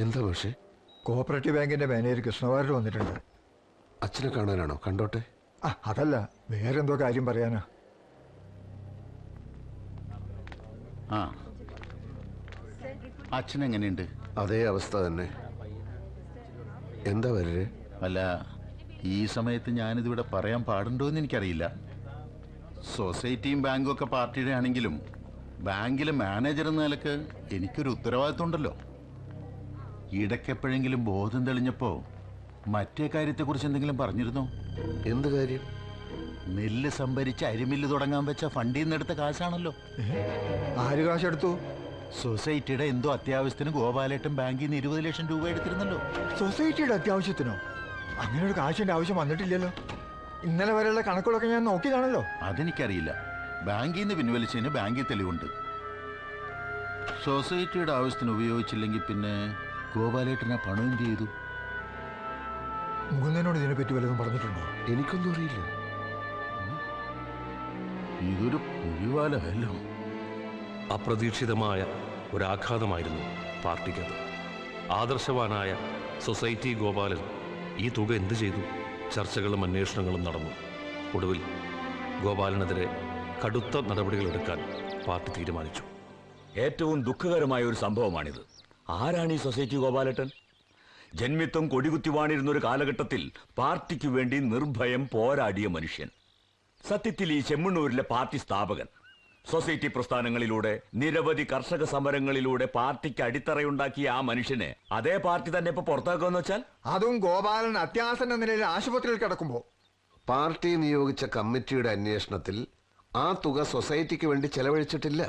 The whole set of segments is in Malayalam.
എന്താ പക്ഷേ? കോഓപ്പറേറ്റീവ് ബാങ്കിന്റെ മാനേജർ കൃഷ്ണവാര്യർ വന്നിട്ടുണ്ട്. അച്ഛനെ കാണാനാണോ? കണ്ടോട്ടെ. അതല്ല, വേറെന്തോ കാര്യം പറയാനാ. അച്ഛൻ എങ്ങനെയുണ്ട്? അതേ അവസ്ഥ തന്നെ. എന്താ വരേ? അല്ല, ഈ സമയത്ത് ഞാനിതിവിടെ പറയാൻ പാടുണ്ടോ എന്ന് എനിക്കറിയില്ല. സൊസൈറ്റിയും ബാങ്കും ഒക്കെ പാർട്ടിയുടെ ആണെങ്കിലും ബാങ്കിലെ മാനേജർ എന്ന നിലക്ക് എനിക്കൊരു ഉത്തരവാദിത്വം ഉണ്ടല്ലോ. ഇടയ്ക്കെപ്പോഴെങ്കിലും ബോധം തെളിഞ്ഞപ്പോൾ മറ്റേ കാര്യത്തെക്കുറിച്ച് എന്തെങ്കിലും പറഞ്ഞിരുന്നോ? എന്ത് കാര്യം? നെല്ല് സംഭരിച്ച് അരിമില്ല് തുടങ്ങാൻ വെച്ച ഫണ്ടിൽ നിന്ന് എടുത്ത കാശാണല്ലോ. ആര് കാശെടുത്തു? സൊസൈറ്റിയുടെ എന്തോ അത്യാവശ്യത്തിന് ഗോപാലേട്ടൻ ബാങ്കിൽ നിന്ന് 20 ലക്ഷം രൂപ എടുത്തിരുന്നല്ലോ. സൊസൈറ്റിയുടെ അത്യാവശ്യത്തിനോ? അങ്ങനെ ഒരു കാശിന്റെ ആവശ്യം വന്നിട്ടില്ലല്ലോ. ഇന്നലെ വരെയുള്ള കണക്കുകളൊക്കെ ഞാൻ നോക്കിയതാണല്ലോ. അതെനിക്കറിയില്ല. ബാങ്കിൽ നിന്ന് പിൻവലിച്ചതിന് ബാങ്കിൽ തെളിവുണ്ട്. സൊസൈറ്റിയുടെ ആവശ്യത്തിന് ഉപയോഗിച്ചില്ലെങ്കിൽ പിന്നെ ഗോപാലേട്ടനെ പണം എന്ത് ചെയ്തു? മുകുന്ദനോട് ഇതിനെപ്പറ്റി വല്ലതും പറഞ്ഞിട്ടുണ്ടോ? എനിക്കൊന്നും അറിയില്ല. ഇതൊരു പുലിവാലല്ലോ. അപ്രതീക്ഷിതമായ ഒരാഘാതമായിരുന്നു പാർട്ടിക്കത്. ആദർശവാനായ സൊസൈറ്റി ഗോപാലൻ ഈ തുക എന്തു ചെയ്തു? ചർച്ചകളും അന്വേഷണങ്ങളും നടന്നു. ഒടുവിൽ ഗോപാലനെതിരെ കടുത്ത നടപടികളെടുക്കാൻ പാർട്ടി തീരുമാനിച്ചു. ഏറ്റവും ദുഃഖകരമായ ഒരു സംഭവമാണിത്. ആരാണ് ഈ സൊസൈറ്റി ഗോപാലേട്ടൻ? ജന്മിത്വം കൊടികുത്തി വാണിരുന്നൊരു കാലഘട്ടത്തിൽ പാർട്ടിക്ക് വേണ്ടി നിർഭയം പോരാടിയ മനുഷ്യൻ. സത്യത്തിൽ ഈ ചെമ്മണ്ണൂരിലെ പാർട്ടി സ്ഥാപകൻ. സൊസൈറ്റി പ്രസ്ഥാനങ്ങളിലൂടെ നിരവധി കർഷക സമരങ്ങളിലൂടെ പാർട്ടിക്ക് അടിത്തറയുണ്ടാക്കിയ ആ മനുഷ്യനെ അതേ പാർട്ടി തന്നെ ഇപ്പൊ പുറത്താക്കുമെന്ന് വെച്ചാൽ? അതും ഗോപാലൻ അത്യാസന്ന നിലയിൽ ആശുപത്രിയിൽ കിടക്കുമ്പോ. പാർട്ടി നിയോഗിച്ച കമ്മിറ്റിയുടെ അന്വേഷണത്തിൽ ആ തുക സൊസൈറ്റിക്ക് വേണ്ടി ചെലവഴിച്ചിട്ടില്ല.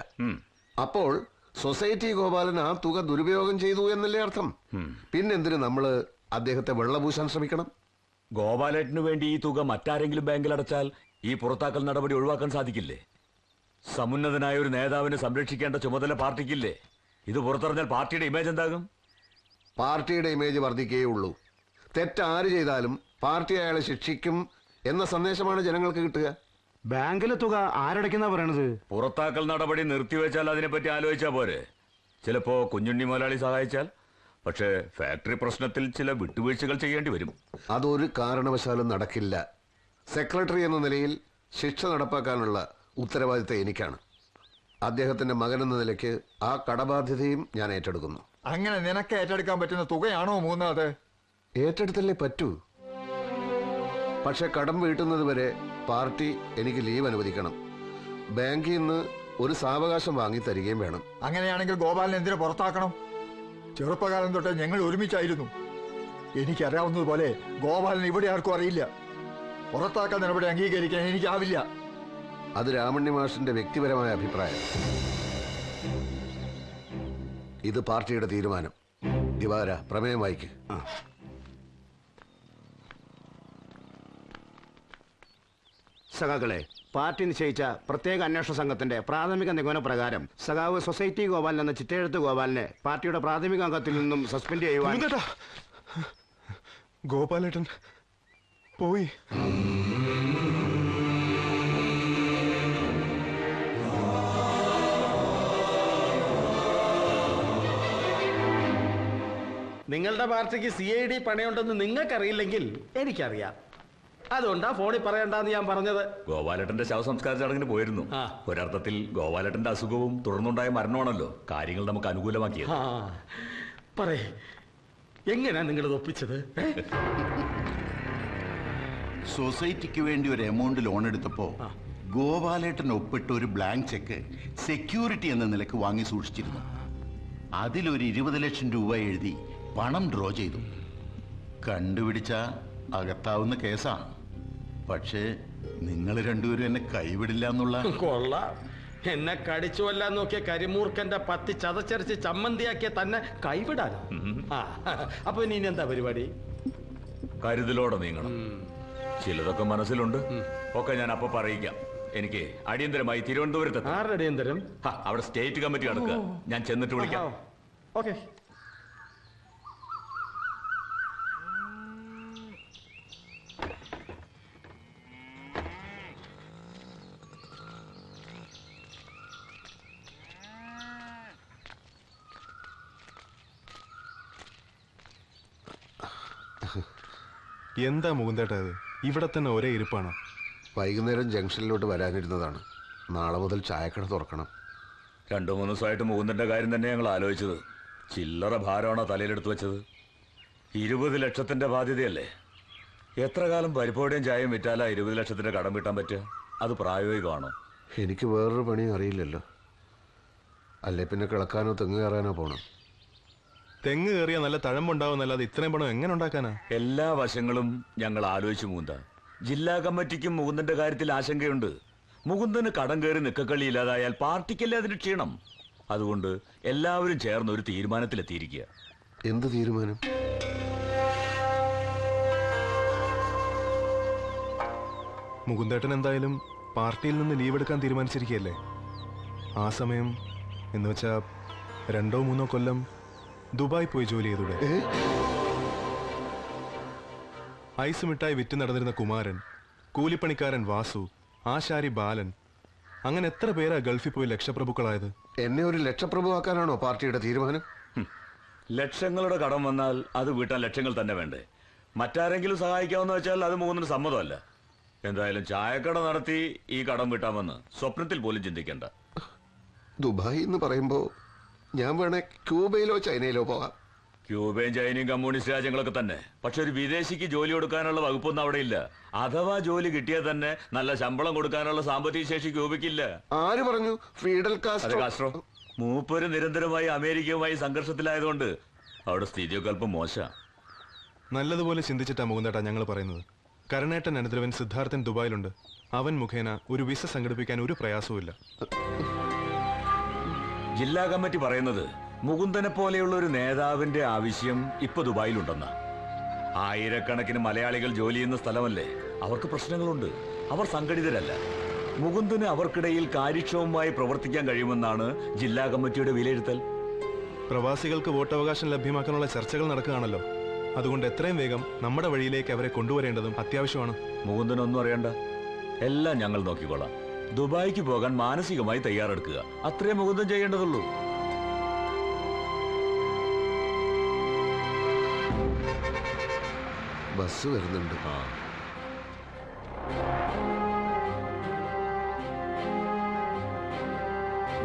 അപ്പോൾ സൊസൈറ്റി ഗോപാലൻ ആ തുക ദുരുപയോഗം ചെയ്തു എന്നല്ലേ അർത്ഥം? പിന്നെന്തിന് നമ്മള് അദ്ദേഹത്തെ വെള്ളപൂശാൻ ശ്രമിക്കണം? ഗോപാലേട്ടന് വേണ്ടി ഈ തുക മറ്റാരെങ്കിലും ബാങ്കിൽ അടച്ചാൽ ഈ പുറത്താക്കൽ നടപടി ഒഴിവാക്കാൻ സാധിക്കില്ലേ? സമുന്നതനായ ഒരു നേതാവിനെ സംരക്ഷിക്കേണ്ട ചുമതല പാർട്ടിക്കില്ലേ? ഇത് പുറത്തറിഞ്ഞാൽ പാർട്ടിയുടെ ഇമേജ് എന്താകും? പാർട്ടിയുടെ ഇമേജ് വർദ്ധിക്കേ ഉള്ളൂ. തെറ്റാര് ചെയ്താലും പാർട്ടി അയാളെ ശിക്ഷിക്കും എന്ന സന്ദേശമാണ് ജനങ്ങൾക്ക് കിട്ടുക. ബാങ്കിലെ തുക ആരടയ്ക്കുന്ന പറയണത്? പുറത്താക്കൽ നടപടി നിർത്തിവെച്ചാൽ അതിനെപ്പറ്റി ആലോചിച്ചാ പോരെ? ചിലപ്പോ കുഞ്ഞുണ്ണി മുതലാളി സഹായിച്ചാൽ. പക്ഷേ ഫാക്ടറി പ്രശ്നത്തിൽ ചില വിട്ടുവീഴ്ചകൾ ചെയ്യേണ്ടി വരും. അതൊരു കാരണവശാലും നടക്കില്ല. സെക്രട്ടറി എന്ന നിലയിൽ ശിക്ഷ നടപ്പാക്കാനുള്ള ഉത്തരവാദിത്തം എനിക്കാണ്. അദ്ദേഹത്തിന്റെ മകനെന്ന നിലയ്ക്ക് ആ കടബാധ്യതയും ഞാൻ ഏറ്റെടുക്കുന്നു. അങ്ങനെ നിനക്ക് ഏറ്റെടുക്കാൻ പറ്റുന്ന തുകയാണോ മൂന്നത്? ഏറ്റെടുത്തല്ലേ പറ്റൂ. പക്ഷെ കടം വീട്ടുന്നത് വരെ പാർട്ടി എനിക്ക് ലീവ് അനുവദിക്കണം. ബാങ്കിൽ നിന്ന് ഒരു സാവകാശം വാങ്ങി തരികയും വേണം. അങ്ങനെയാണെങ്കിൽ ഗോപാലൻ എന്തിനു പുറത്താക്കണം? ചെറുപ്പകാലം തൊട്ട് ഞങ്ങൾ ഒരുമിച്ചായിരുന്നു. എനിക്കറിയാവുന്നതുപോലെ ഗോപാലൻ ഇവിടെ ആർക്കും അറിയില്ല. പുറത്താക്കാൻ നടപടി അംഗീകരിക്കാൻ എനിക്കാവില്ല. അത് രാമണ്ണി മാഷിന്റെ വ്യക്തിപരമായ അഭിപ്രായം. ഇത് പാർട്ടിയുടെ തീരുമാനം. ദിവാര, പ്രമേയം വായിക്ക്. സഖാക്കളെ, പാർട്ടി നിശ്ചയിച്ച പ്രത്യേക അന്വേഷണ സംഘത്തിന്റെ പ്രാഥമിക നിഗമന പ്രകാരം സഖാവ് സൊസൈറ്റി ഗോപാലൻ എന്ന ചിറ്റെഴുത്ത് ഗോപാലിനെ പാർട്ടിയുടെ പ്രാഥമിക അംഗത്തിൽ നിന്നും സസ്പെൻഡ് ചെയ്യുവാൻ. ഗോപാലേട്ടൻ പോയി. നിങ്ങളുടെ പാർട്ടിക്ക് CID പണയുണ്ടെന്ന് നിങ്ങൾക്കറിയില്ലെങ്കിൽ എനിക്കറിയാം. അതുകൊണ്ടാ ഫോണിൽ പറയണ്ടെന്ന് ഞാൻ പറഞ്ഞത്. ഗോപാലേട്ടന്റെ ശവസംസ്കാര ചടങ്ങിന് പോയിരുന്നു. ഒരർത്ഥത്തിൽ ഗോപാലേട്ടന്റെ അസുഖവും തുടർന്നുണ്ടായ മരണമാണല്ലോ കാര്യങ്ങൾ നമുക്ക് അനുകൂലമാക്കിയത്. പറയേ, എങ്ങനെയാ നിങ്ങളിത് ഒപ്പിച്ചത്? സൊസൈറ്റിക്ക് വേണ്ടി ഒരു എമൗണ്ട് ലോൺ എടുത്തപ്പോ ഗോപാലേട്ടൻ ഒപ്പിട്ട് ഒരു ബ്ലാങ്ക് ചെക്ക് സെക്യൂരിറ്റി എന്ന നിലക്ക് വാങ്ങി സൂക്ഷിച്ചിരുന്നു. അതിലൊരു 20 ലക്ഷം രൂപ എഴുതി പണം ഡ്രോ ചെയ്തു. കണ്ടുപിടിച്ച അകത്താവുന്ന കേസാണ്. പക്ഷേ നിങ്ങൾ രണ്ടുപേരും എന്നെ കൈവിടില്ല എന്നുള്ള. കൊള്ളാം. എന്നെ കടിച്ചു കൊല്ലാൻ നോക്കിയ കരിമൂർഖന്റെ പത്തി ചതച്ചരച്ച് ചമ്മന്തിയാക്കിയ തന്നെ കൈവിടാനോ? അപ്പൊ ഇനി എന്താ പരിപാടി? കരുതലോടെ നീങ്ങണം. ചിലതൊക്കെ മനസ്സിലുണ്ട്. ഒക്കെ ഞാൻ അപ്പൊ പറയിക്കാം. എനിക്ക് അടിയന്തരമായി തിരുവനന്തപുരത്ത്. ആരുടെ അടിയന്തരം? അവിടെ സ്റ്റേറ്റ് കമ്മിറ്റി നടക്കുക. ഞാൻ ചെന്നിട്ട് വിളിക്കാം. ഓക്കെ. എന്താ മുകുന്ദേട്ടാ ഇത്? ഇവിടെ തന്നെ ഒരേ ഇരിപ്പാണ്. വൈകുന്നേരം ജംഗ്ഷനിലോട്ട് വരാനിരുന്നതാണ്. നാളെ മുതൽ ചായക്കട തുറക്കണം. 2-3 ദിവസമായിട്ട് മുകുന്ദന്റെ കാര്യം തന്നെ ഞങ്ങൾ ആലോചിച്ചത്. ചില്ലറ ഭാരമാണോ തലയിലെടുത്ത് വെച്ചത്? 20 ലക്ഷത്തിന്റെ ബാധ്യതയല്ലേ? എത്ര കാലം പരിപ്പോടെയും ചായയും വിറ്റാലാ 20 ലക്ഷത്തിന്റെ കടം വീട്ടാൻ പറ്റുക? അത് പ്രായോഗികമാണോ? എനിക്ക് വേറൊരു പണിയും അറിയില്ലല്ലോ. അല്ലേ പിന്നെ കിളക്കാനോ തെങ്ങ് കയറാനോ പോണം. തെങ്ങ് കയറിയ നല്ല തഴമ്പുണ്ടാവുന്നല്ലാതെ ഇത്രയും പണം എങ്ങനെ ഉണ്ടാക്കാനാ? എല്ലാ വശങ്ങളും ഞങ്ങൾ ആലോചിച്ചു മുകുന്ദ. ജില്ലാ കമ്മിറ്റിക്കും മുകുന്ദന്റെ കാര്യത്തിൽ ആശങ്കയുണ്ട്. മുകുന്ദന് കടം കയറി നിക്കക്കളി ഇല്ലാതായാൽ പാർട്ടിക്കല്ലേ അതിന് ക്ഷീണം. അതുകൊണ്ട് എല്ലാവരും ചേർന്ന് ഒരു തീരുമാനത്തിലെത്തിയിരിക്കുക. എന്ത് തീരുമാനം? മുകുന്ദേട്ടൻ എന്തായാലും പാർട്ടിയിൽ നിന്ന് ലീവ് എടുക്കാൻ തീരുമാനിച്ചിരിക്കുകയല്ലേ? ആ സമയം എന്ന് വെച്ചാ 2-3 കൊല്ലം ദുബായ് പോയി ജോലി ചെയ്തൂടെ? ഐസ് മിഠായി വിറ്റ് നടന്നിരുന്ന കുമാരൻ, കൂലിപ്പണിക്കാരൻ വാസു, ആശാരി ബാലൻ, അങ്ങനെ എത്ര പേരാ ഗൾഫിൽ പോയി ലക്ഷപ്രഭുക്കളായത്? എന്നെ ഒരു ലക്ഷപ്രഭുവാക്കാനാണോ പാർട്ടിയുടെ തീരുമാനം? ലക്ഷങ്ങളുടെ കടം വന്നാൽ അത് വീട്ടാൻ ലക്ഷങ്ങൾ തന്നെ വേണ്ടേ? മറ്റാരെങ്കിലും സഹായിക്കാമെന്ന് വെച്ചാൽ അത് മുകുന്ദന് സമ്മതമല്ല. എന്തായാലും ചായക്കട നടത്തി ഈ കടം വീട്ടാമെന്ന് സ്വപ്നത്തിൽ പോലും ചിന്തിക്കണ്ട. ദുബായ് എന്ന് പറയുമ്പോ ഞാൻ വേണേ ക്യൂബയിലോ ചൈനയിലോ പോകാം. ക്യൂബയും ചൈനയും കമ്മ്യൂണിസ്റ്റ് രാജ്യങ്ങളൊക്കെ തന്നെ. പക്ഷെ ഒരു വിദേശിക്ക് ജോലി കൊടുക്കാനുള്ള വകുപ്പൊന്നും അവിടെ ഇല്ല. അഥവാ ജോലി കിട്ടിയാൽ തന്നെ നല്ല ശമ്പളം കൊടുക്കാനുള്ള സാമ്പത്തിക ശേഷി ക്യൂബയ്ക്കില്ല. ആര് പറഞ്ഞു? Fidel Castro. മൂപ്പര് നിരന്തരമായി അമേരിക്കയുമായി സംഘർഷത്തിലായതുകൊണ്ട് അവിടെ സ്ഥിതിയൊക്കെ അല്പം മോശം. നല്ലതുപോലെ ചിന്തിച്ചിട്ടാ മുകുന്ദേട്ടാ ഞങ്ങൾ പറയുന്നത്. കരുണേട്ടൻ അനുദ്രവൻ സിദ്ധാർത്ഥൻ ദുബായിലുണ്ട്. അവൻ മുഖേന ഒരു വിസ സംഘടിപ്പിക്കാൻ ഒരു പ്രയാസവുമില്ല. ജില്ലാ കമ്മിറ്റി പറയുന്നത് മുകുന്ദനെ പോലെയുള്ള ഒരു നേതാവിന്റെ ആവശ്യം ഇപ്പൊ ദുബായിലുണ്ടെന്ന. ആയിരക്കണക്കിന് മലയാളികൾ ജോലി ചെയ്യുന്ന സ്ഥലമല്ലേ? അവർക്ക് പ്രശ്നങ്ങളുണ്ട്. അവർ സംഘടിതരല്ല. മുകുന്ദന് അവർക്കിടയിൽ കാര്യക്ഷമമായി പ്രവർത്തിക്കാൻ കഴിയുമെന്നാണ് ജില്ലാ കമ്മിറ്റിയുടെ വിലയിരുത്തൽ. പ്രവാസികൾക്ക് വോട്ടവകാശം ലഭ്യമാക്കാനുള്ള ചർച്ചകൾ നടക്കുകയാണല്ലോ. അതുകൊണ്ട് എത്രയും വേഗം നമ്മുടെ വഴിയിലേക്ക് അവരെ കൊണ്ടുവരേണ്ടതും അത്യാവശ്യമാണ്. മുകുന്ദനൊന്നും അറിയണ്ട, എല്ലാം ഞങ്ങൾ നോക്കിക്കോളാം. ദുബായിക്ക് പോകാൻ മാനസികമായി തയ്യാറെടുക്കുക, അത്രേ മുകുന്ദൻ ചെയ്യേണ്ടതുള്ളൂ. ബസ് വരുന്നുണ്ട്.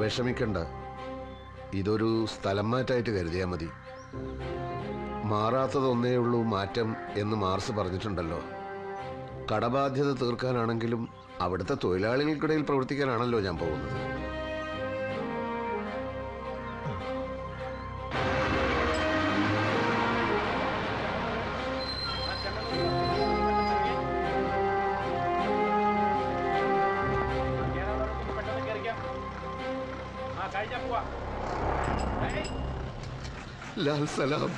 വിഷമിക്കണ്ട, ഇതൊരു സ്ഥലം മാറ്റായിട്ട് കരുതിയാൽ മതി. മാറാത്തതൊന്നേ ഉള്ളൂ മാറ്റം എന്ന് മാർസ് പറഞ്ഞിട്ടുണ്ടല്ലോ. കടബാധ്യത തീർക്കാനാണെങ്കിലും അവിടുത്തെ തൊഴിലാളികൾക്കിടയിൽ പ്രവർത്തിക്കാനാണല്ലോ ഞാൻ പോകുന്നത്. ലാൽ സലാം.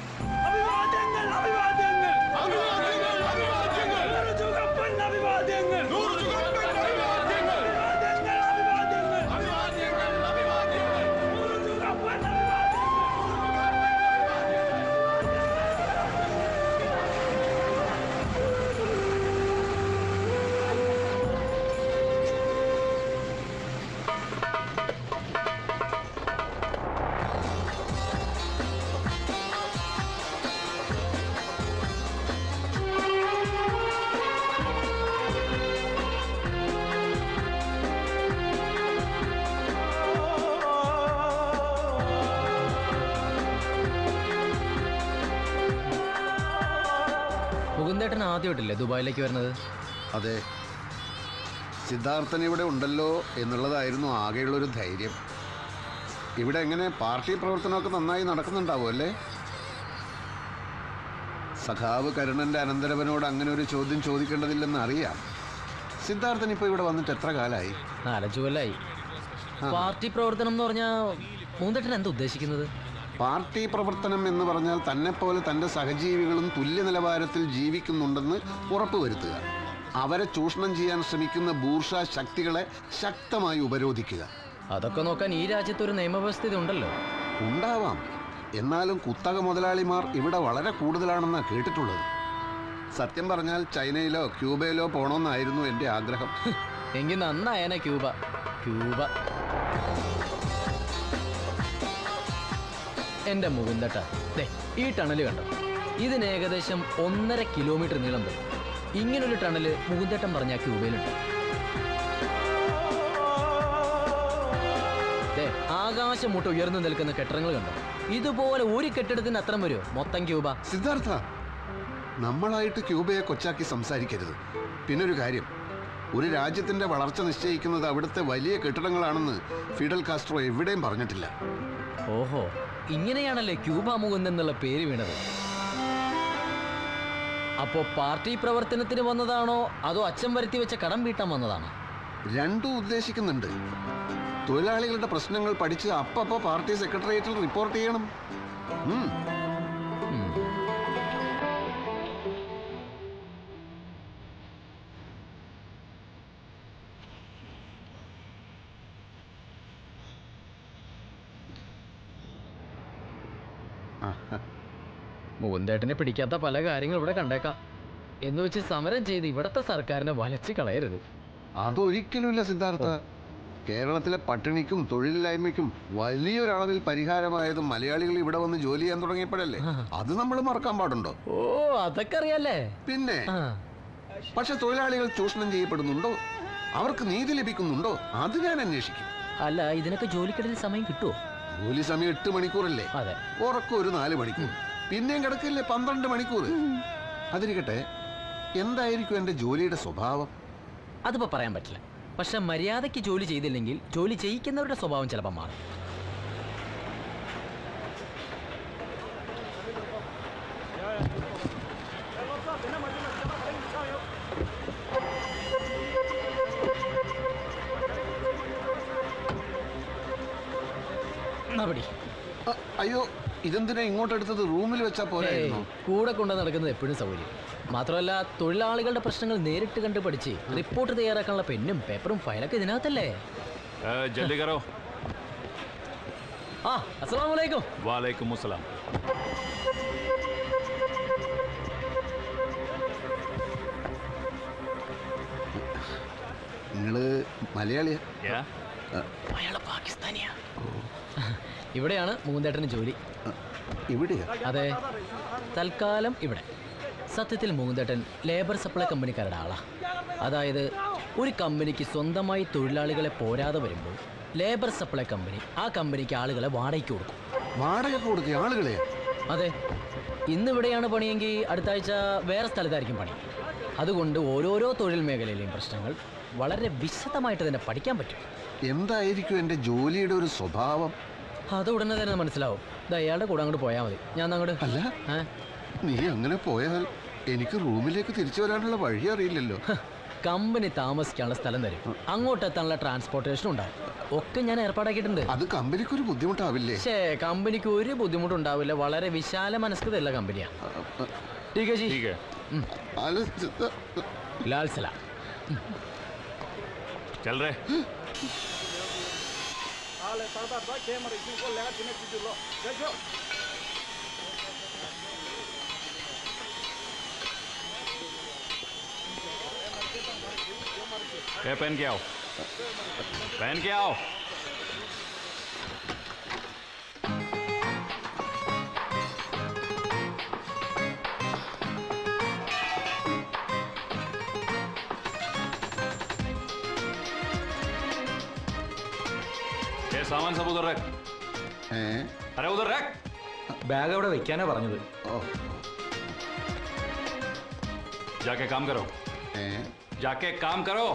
മുകുന്ദേട്ടൻ ആദ്യമായിട്ടില്ലേ ദുബായിലേക്ക് വരുന്നത്? അതെ, സിദ്ധാർത്ഥൻ ഇവിടെ ഉണ്ടല്ലോ എന്നുള്ളതായിരുന്നു ആകെയുള്ളൊരു ധൈര്യം. ഇവിടെ എങ്ങനെ പാർട്ടി പ്രവർത്തനമൊക്കെ നന്നായി നടക്കുന്നുണ്ടാവും അല്ലേ? സഖാവ് കരുണന്റെ അനന്തരവനോട് അങ്ങനെ ഒരു ചോദ്യം ചോദിക്കേണ്ടതില്ലെന്ന് അറിയാം. സിദ്ധാർത്ഥൻ ഇപ്പോൾ ഇവിടെ വന്നിട്ട് എത്ര കാലമായി? 4-5 കൊല്ലായി. പാർട്ടി പ്രവർത്തനം എന്ന് പറഞ്ഞാൽ മുകുന്ദേട്ടൻ എന്താ ഉദ്ദേശിക്കുന്നത്? പാർട്ടി പ്രവർത്തനം എന്ന് പറഞ്ഞാൽ തന്നെപ്പോലെ തൻ്റെ സഹജീവികളും തുല്യ നിലവാരത്തിൽ ജീവിക്കുന്നുണ്ടെന്ന് ഉറപ്പുവരുത്തുക. അവരെ ചൂഷണം ചെയ്യാൻ ശ്രമിക്കുന്ന ബൂർഷാ ശക്തികളെ ശക്തമായി ഉപരോധിക്കുക. അതൊക്കെ നോക്കാൻ ഈ രാജ്യത്ത് ഒരു നിയമവ്യവസ്ഥ ഉണ്ടല്ലോ. ഉണ്ടാവാം, എന്നാലും കുത്തക മുതലാളിമാർ ഇവിടെ വളരെ കൂടുതലാണെന്നാണ് കേട്ടിട്ടുള്ളത്. സത്യം പറഞ്ഞാൽ ചൈനയിലോ ക്യൂബയിലോ പോകണമെന്നായിരുന്നു എൻ്റെ ആഗ്രഹം. എങ്കിൽ നന്നായനെ ക്യൂബ. എന്റെ മുകുന്ദേട്ടാ, ഈ ടണല് കണ്ടോ? ഇതിന് ഏകദേശം 1.5 കിലോമീറ്റർ നീളം വരും. ഇങ്ങനൊരു ടണല് മുകുന്ദേട്ടൻ പറഞ്ഞ ക്യൂബയിലുണ്ട്. ആകാശം മുട്ട ഉയർന്നു നിൽക്കുന്ന കെട്ടിടങ്ങൾ കണ്ടോ? ഇതുപോലെ ഒരു കെട്ടിടത്തിന് അത്രം വരുമോ മൊത്തം ക്യൂബ? സിദ്ധാർത്ഥ, നമ്മളായിട്ട് ക്യൂബയെ കൊച്ചാക്കി സംസാരിക്കരുത്. പിന്നൊരു കാര്യം, ഒരു രാജ്യത്തിന്റെ വളർച്ച നിശ്ചയിക്കുന്നത് അവിടുത്തെ വലിയ കെട്ടിടങ്ങളാണെന്ന് ഫിഡൽ കാസ്ട്രോ എവിടെയും പറഞ്ഞിട്ടില്ല. ഓഹോ, ഇങ്ങനെയാണല്ലേ ക്യൂബ മുകുന്ദൻ എന്നുള്ള പേര് വീണത്. അപ്പോ പാർട്ടി പ്രവർത്തനത്തിന് വന്നതാണോ അതോ അച്ഛൻ വരുത്തി വെച്ച കടം വീട്ടാൻ വന്നതാണോ? രണ്ടും ഉദ്ദേശിക്കുന്നുണ്ട്. തൊഴിലാളികളുടെ പ്രശ്നങ്ങൾ പഠിച്ച് അപ്പപ്പോ പാർട്ടി സെക്രട്ടേറിയറ്റിൽ റിപ്പോർട്ട് ചെയ്യണം. മുകുന്ദേട്ടനെ പിടിക്കാത്ത പല കാര്യങ്ങളും ഇവിടെ കണ്ടേക്കാം. എന്ന് വെച്ച് സമരം ചെയ്ത് ഇവിടത്തെ സർക്കാരിനെ വലച്ചു കളയരുത്. അതൊരിക്കലുമില്ല സിദ്ധാർത്ഥ. കേരളത്തിലെ പട്ടിണിക്കും തൊഴിലില്ലായ്മയ്ക്കും വലിയൊരളവിൽ പരിഹാരമായത് മലയാളികൾ ഇവിടെ വന്ന് ജോലി ചെയ്യാൻ തുടങ്ങിയപ്പോഴല്ലേ. അത് നമ്മൾ മറക്കാൻ പാടുണ്ടോ? ഓ, അതൊക്കെ അറിയാലേ. പിന്നെ പക്ഷെ തൊഴിലാളികൾ ചൂഷണം ചെയ്യപ്പെടുന്നുണ്ടോ, അവർക്ക് നീതി ലഭിക്കുന്നുണ്ടോ, അത് ഞാൻ അന്വേഷിക്കും. അല്ല, ഇതിനൊക്കെ ജോലിക്കിടയിൽ സമയം കിട്ടുമോ? ജോലി സമയം 8 മണിക്കൂറല്ലേ? അതെ. ഉറക്കം ഒരു 4 മണിക്കൂർ, പിന്നെയും കിടക്കില്ലേ 12 മണിക്കൂർ. അതിരിക്കട്ടെ, എന്തായിരിക്കും എന്റെ ജോലിയുടെ സ്വഭാവം? അതിപ്പോ പറയാൻ പറ്റില്ല. പക്ഷെ മര്യാദയ്ക്ക് ജോലി ചെയ്തില്ലെങ്കിൽ ജോലി ചെയ്യിക്കുന്നവരുടെ സ്വഭാവം ചിലപ്പോൾ മാറും. അയ്യോ, ഇതെന്തിനാ ഇങ്ങോട്ടെടുത്തത്? റൂമിൽ വെച്ചാ പോരായിരുന്നോ? കൂടെ കൊണ്ട് നടക്കുന്നത് എപ്പോഴും സൗകര്യം. മാത്രമല്ല, തൊഴിലാളികളുടെ പ്രശ്നങ്ങൾ നേരിട്ട് കണ്ട് പഠിച്ച് റിപ്പോർട്ട് തയ്യാറാക്കാനുള്ള പെന്നും പേപ്പറും ഫയലൊക്കെ ഇതിനകത്തല്ലേ. ജൽദി കരോ. അസ്സലാമു അലൈക്കും. വാലൈക്കും അസ്സലാം. നിങ്ങള് മലയാളിയാ? അയാള് പാകിസ്ഥാനിയാ. ഇവിടെയാണ് മുകുന്ദേട്ടന് ജോലി. ഇവിടെയാ? അതെ, തൽക്കാലം ഇവിടെ. സത്യത്തിൽ മുകുന്ദേട്ടൻ ലേബർ സപ്ലൈ കമ്പനിക്കാരുടെ ആളാ. അതായത് ഒരു കമ്പനിക്ക് സ്വന്തമായി തൊഴിലാളികളെ പോരാതെ വരുമ്പോൾ ലേബർ സപ്ലൈ കമ്പനി ആ കമ്പനിക്ക് ആളുകളെ വാടകയ്ക്ക് കൊടുക്കും. വാടക കൊടുക്കുക ആളുകളെ? അതെ. ഇന്നിവിടെയാണ് പണിയെങ്കിൽ അടുത്ത ആഴ്ച വേറെ സ്ഥലത്തായിരിക്കും പണി. അതുകൊണ്ട് ഓരോരോ തൊഴിൽ മേഖലയിലെയും പ്രശ്നങ്ങൾ വളരെ വിശദമായിട്ട് തന്നെ പഠിക്കാൻ പറ്റും. എന്തായിരിക്കും എൻ്റെ ജോലിയുടെ ഒരു സ്വഭാവം? അത് ഉടനെ തന്നെ മനസ്സിലാവും. അയാളുടെ കൂടെ അങ്ങോട്ട് പോയാൽ മതി. ഞാൻ അങ്ങോട്ട്. അല്ല, നീ അങ്ങനെ പോയാൽ എനിക്ക് റൂമിലേക്ക് തിരിച്ചു വരാനുള്ള വഴി അറിയില്ലല്ലോ. കമ്പനി താമസിക്കാനുള്ള സ്ഥലം തരും, അങ്ങോട്ട് എത്താനുള്ള ട്രാൻസ്പോർട്ടേഷൻ ഉണ്ടാവും. ഒക്കെ ഞാൻ ഏർപ്പാടാക്കിയിട്ടുണ്ട്. അത് കമ്പനിക്ക് ഒരു ബുദ്ധിമുട്ടാവില്ലേ? കമ്പനിക്ക് ഒരു ബുദ്ധിമുട്ടുണ്ടാവില്ല. വളരെ വിശാല മനസ്കതയുള്ള കമ്പനിയാ. ലാൽ സലാം. चल रहे पहन के आओ, पहन के आओ. सामान सब उधर रख. अरे उधर रख. ബാഗ് അവിടെ വെക്കാനാ പറഞ്ഞത്. जाके काम करो. जाके काम करो.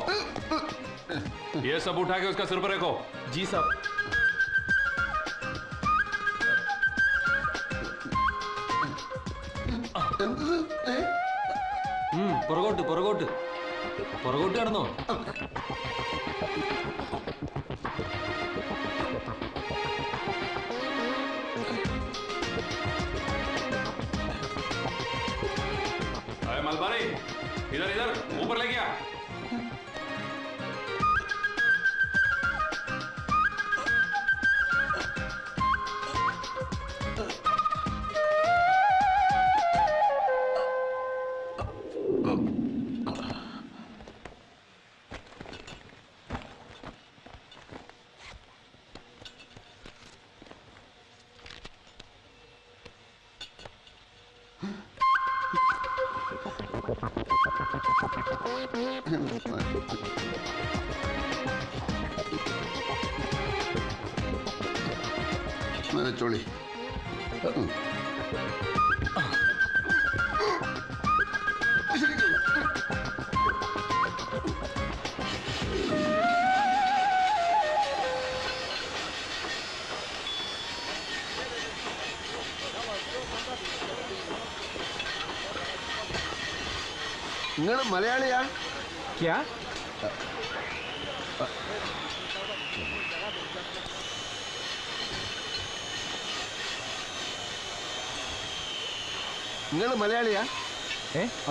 ये सब उठा के उसका सिर पर रखो. जी साहब. പുറകോട്ട് പുറകോട്ട് പുറകോട്ട് കടന്നോ. मलबारी इधर इधर ऊपर ले गया. വെച്ചോളി. നിങ്ങൾ മലയാളിയാ? നിങ്ങൾ മലയാളിയാ?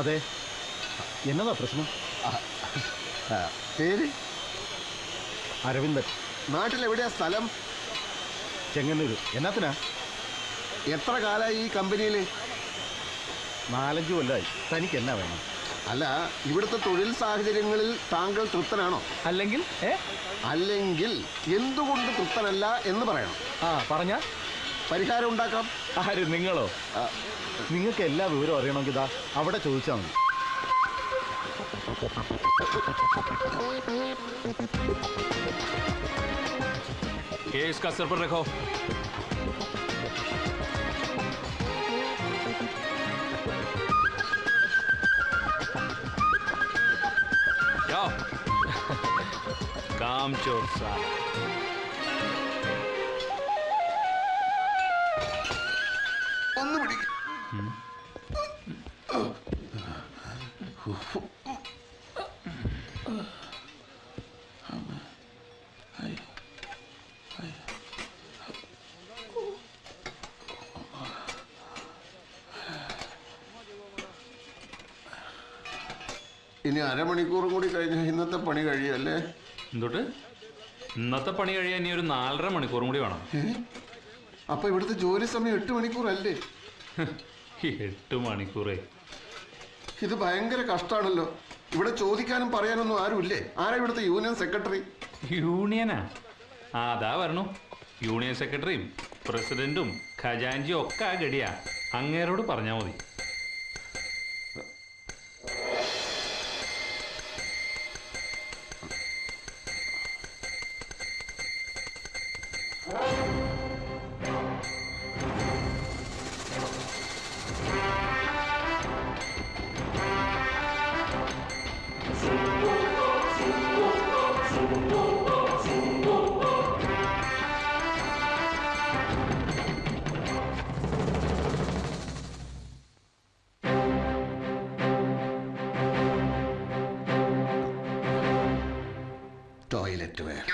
അതെ. എന്നതാ പ്രശ്നം? പേര്? അരവിന്ദൻ. നാട്ടിലെവിടെയാ സ്ഥലം? ചെങ്ങന്നൂര്. എന്നാത്തിനാ? എത്ര കാലമായി ഈ കമ്പനിയിൽ? 4-5 കൊല്ലമായി. തനിക്ക് എന്നാ വേണം? അല്ല, ഇവിടുത്തെ തൊഴിൽ സാഹചര്യങ്ങളിൽ താങ്കൾ തൃപ്തനാണോ? അല്ലെങ്കിൽ എന്തുകൊണ്ട് തൃപ്തനല്ല എന്ന് പറയണം. പറഞ്ഞ പരിഹാരം ഉണ്ടാക്കാം. ആര്? നിങ്ങളോ? നിങ്ങൾക്ക് എല്ലാ വിവരവും അറിയണമെങ്കിൽ ഇതാ അവിടെ ചോദിച്ചാൽ മതി. ये इसका सर पर रखो. जाओ. काम चोर साला. ഒന്ന് പിടിക്കും. ഇനി അരമണിക്കൂറും കൂടി കഴിഞ്ഞാൽ ഇന്നത്തെ പണി കഴിയല്ലേ? എന്തൊട്ട്? ഇന്നത്തെ പണി കഴിയാൻ ഇനി ഒരു 4.5 മണിക്കൂറും കൂടി വേണം. അപ്പൊ ഇവിടുത്തെ ജോലി സമയം 8 മണിക്കൂറല്ലേ? 8 മണിക്കൂറേ. ഇത് ഭയങ്കര കഷ്ടാണല്ലോ. ഇവിടെ ചോദിക്കാനും പറയാനൊന്നും ആരുമില്ലേ? ആരാ ഇവിടുത്തെ യൂണിയൻ സെക്രട്ടറി? യൂണിയനാ? അതാ വരണു. യൂണിയൻ സെക്രട്ടറിയും പ്രസിഡന്റും ഖജാൻജിയും ഒക്കെ ആ ഗടിയാ. അങ്ങേരോട് പറഞ്ഞാൽ മതി. ടോയ്ലറ്റ് വേണം.